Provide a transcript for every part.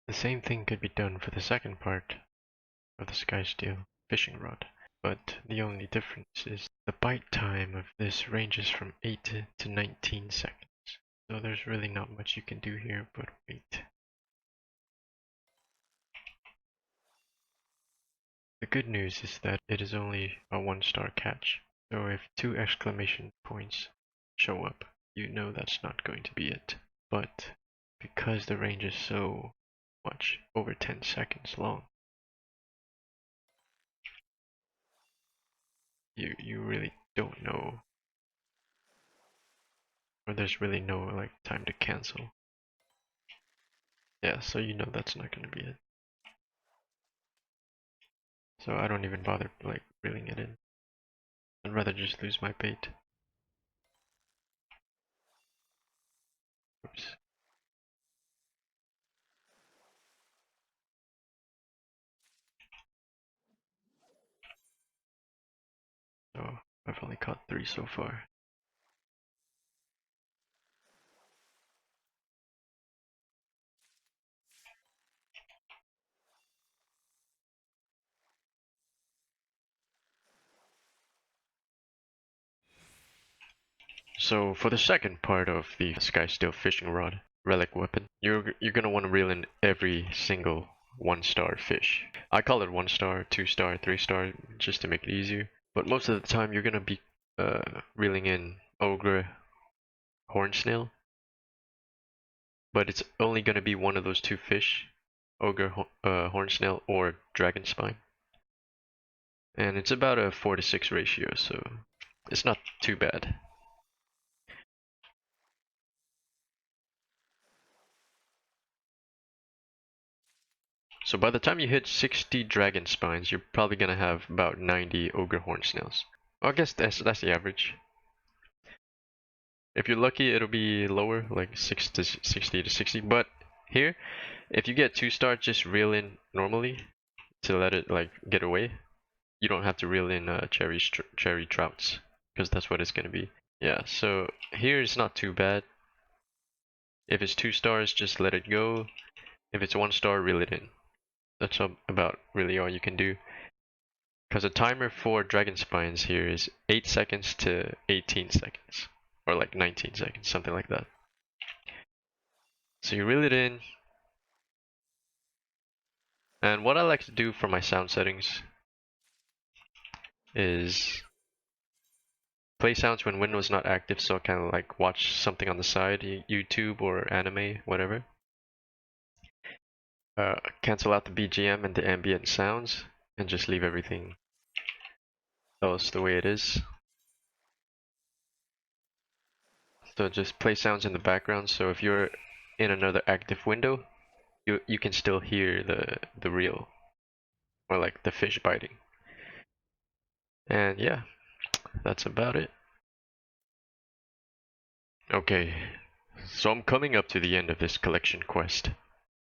The same thing could be done for the second part of the Skysteel fishing rod, but the only difference is the bite time of this ranges from 8 to 19 seconds. So there's really not much you can do here but wait. The good news is that it is only a 1-star catch, so if 2 exclamation points show up, you know that's not going to be it. But because the range is so much, over 10 seconds long, you really don't know, or there's really no like time to cancel. Yeah, so you know that's not gonna be it. So I don't even bother like reeling it in. I'd rather just lose my bait. Oops. So I've only caught 3 so far. So for the second part of the Skysteel fishing rod relic weapon, you're gonna want to reel in every single 1-star fish. I call it 1-star, 2-star, 3-star, just to make it easier. But most of the time you're gonna be reeling in ogre, horn snail. But it's only gonna be one of those 2 fish, ogre, horn snail, or dragon spine. And it's about a 4-to-6 ratio, so it's not too bad. So by the time you hit 60 dragon spines, you're probably gonna have about 90 ogre horn snails. Well, I guess that's the average. If you're lucky, it'll be lower, like 60 to 60. But here, if you get 2-star, just reel in normally to let it like get away. You don't have to reel in cherry trouts, because that's what it's gonna be. Yeah, so here it's not too bad. If it's 2 stars, just let it go. If it's 1-star, reel it in. That's about really all you can do. Because the timer for dragon spines here is 8 seconds to 18 seconds. Or like 19 seconds, something like that. So you reel it in. And what I like to do for my sound settings is play sounds when Window's not active, so I kind of like watch something on the side, YouTube or anime, whatever. Cancel out the BGM and the ambient sounds, and just leave everything else the way it is. So just play sounds in the background, so if you're in another active window, you can still hear the reel, or like the fish biting. And yeah, that's about it. Okay, so I'm coming up to the end of this collection quest,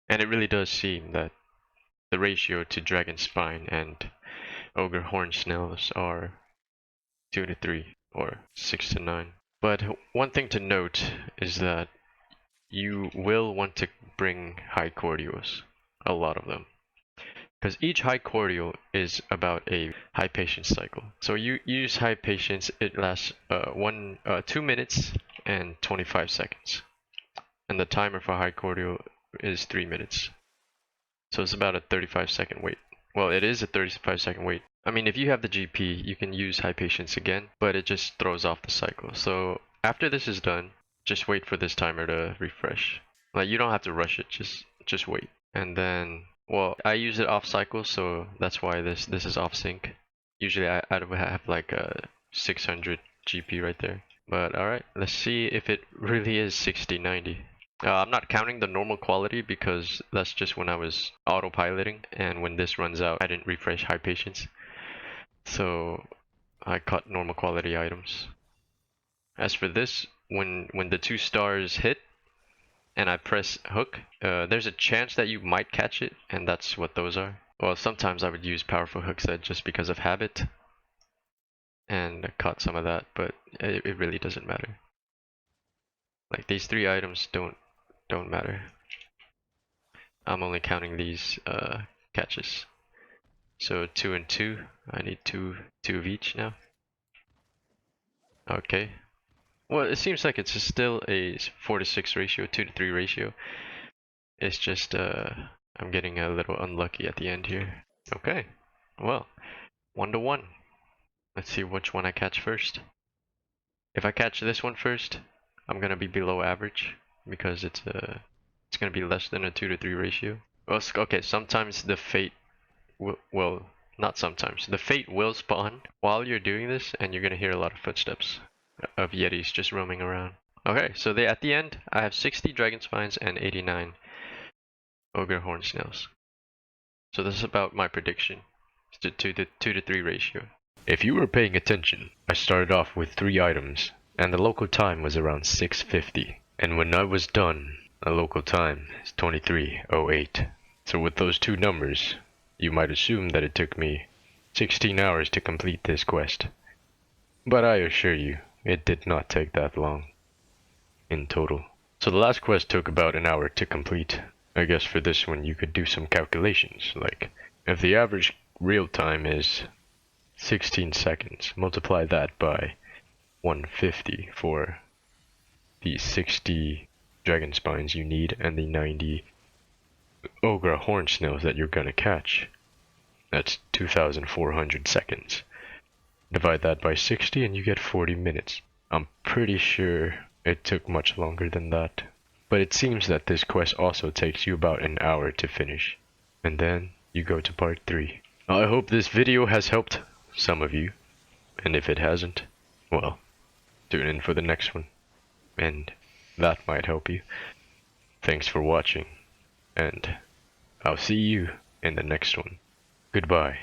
and it really does seem that the ratio to dragon spine and ogre horn snails are 2 to 3 or 6 to 9. But one thing to note is that you will want to bring high cordials, a lot of them. Because each high cordial is about a high patience cycle. So you use high patience, it lasts 2 minutes and 25 seconds. And the timer for high cordial is 3 minutes. So it's about a 35-second wait. Well, it is a 35-second wait. I mean, if you have the GP, you can use high patience again, but it just throws off the cycle. So after this is done, just wait for this timer to refresh. Like, you don't have to rush it, just wait. And then, well, I use it off cycle, so that's why this is off sync. Usually I would have like a 600 GP right there. But alright, let's see if it really is 60-90. I'm not counting the normal quality because that's just when I was autopiloting, and when this runs out, I didn't refresh high patience. So I caught normal quality items. As for this, when the 2 stars hit and I press hook, there's a chance that you might catch it, and that's what those are. Well, sometimes I would use powerful hooks just because of habit, and I caught some of that, but it really doesn't matter. Like, these 3 items don't matter. I'm only counting these catches. So 2 and 2. I need two of each now. Okay. Well, it seems like it's still a 4 to 6 ratio, 2 to 3 ratio. It's just I'm getting a little unlucky at the end here. Okay. Well, 1 to 1. Let's see which one I catch first. If I catch this one first, I'm gonna be below average because it's gonna be less than a 2 to 3 ratio. Well, okay, sometimes the fate will not sometimes. The fate will spawn while you're doing this, and you're gonna hear a lot of footsteps of yetis just roaming around. Okay, so at the end, I have 60 dragon spines and 89 ogre horn snails. So this is about my prediction. It's a 2 to 3 ratio. If you were paying attention, I started off with 3 items, and the local time was around 6:50. And when I was done, the local time is 23:08. So with those 2 numbers, you might assume that it took me 16 hours to complete this quest. But I assure you, it did not take that long in total. So the last quest took about an hour to complete. I guess for this one you could do some calculations, like if the average real time is 16 seconds, multiply that by 150 for the 60 dragon spines you need and the 90 ogre horn snails that you're gonna catch. That's 2,400 seconds. Divide that by 60 and you get 40 minutes. I'm pretty sure it took much longer than that. But it seems that this quest also takes you about an hour to finish. And then you go to part 3. I hope this video has helped some of you. And if it hasn't, well, tune in for the next one. And that might help you. Thanks for watching. And I'll see you in the next one. Goodbye.